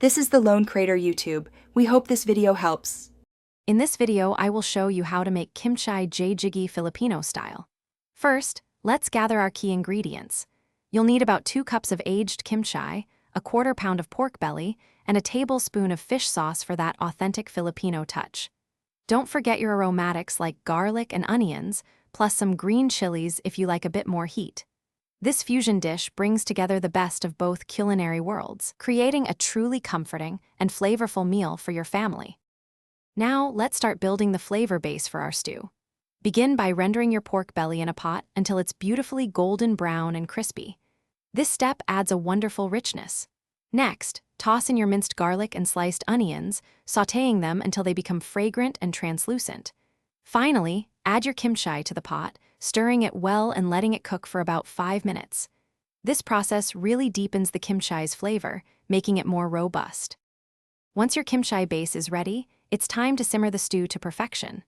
This is the Lone Crater YouTube. We hope this video helps. In this video, I will show you how to make Kimchi Jjigae Filipino style. First, let's gather our key ingredients. You'll need about 2 cups of aged kimchi, a 1/4 pound of pork belly, and a tablespoon of fish sauce for that authentic Filipino touch. Don't forget your aromatics like garlic and onions, plus some green chilies if you like a bit more heat. This fusion dish brings together the best of both culinary worlds, creating a truly comforting and flavorful meal for your family. Now, let's start building the flavor base for our stew. Begin by rendering your pork belly in a pot until it's beautifully golden brown and crispy. This step adds a wonderful richness. Next, toss in your minced garlic and sliced onions, sautéing them until they become fragrant and translucent. Finally, add your kimchi to the pot, stirring it well and letting it cook for about 5 minutes. This process really deepens the kimchi's flavor, making it more robust. Once your kimchi base is ready, it's time to simmer the stew to perfection.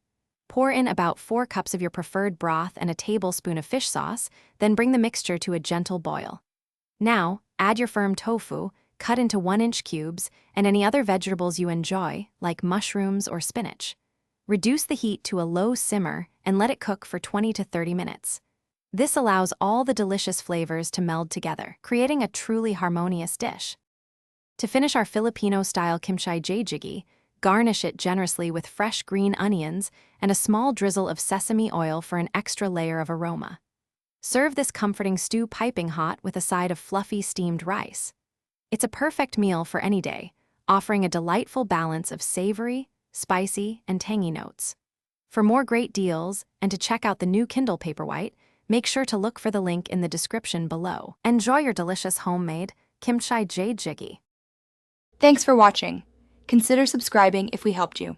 Pour in about 4 cups of your preferred broth and a tablespoon of fish sauce, then bring the mixture to a gentle boil. Now, add your firm tofu, cut into 1-inch cubes, and any other vegetables you enjoy, like mushrooms or spinach. Reduce the heat to a low simmer and let it cook for 20 to 30 minutes. This allows all the delicious flavors to meld together, creating a truly harmonious dish. To finish our Filipino-style Kimchi Jjigae, garnish it generously with fresh green onions and a small drizzle of sesame oil for an extra layer of aroma. Serve this comforting stew piping hot with a side of fluffy steamed rice. It's a perfect meal for any day, offering a delightful balance of savory, spicy, and tangy notes. For more great deals and to check out the new Kindle Paperwhite, make sure to look for the link in the description below. Enjoy your delicious homemade Kimchi Jjigae. Thanks for watching. Consider subscribing if we helped you.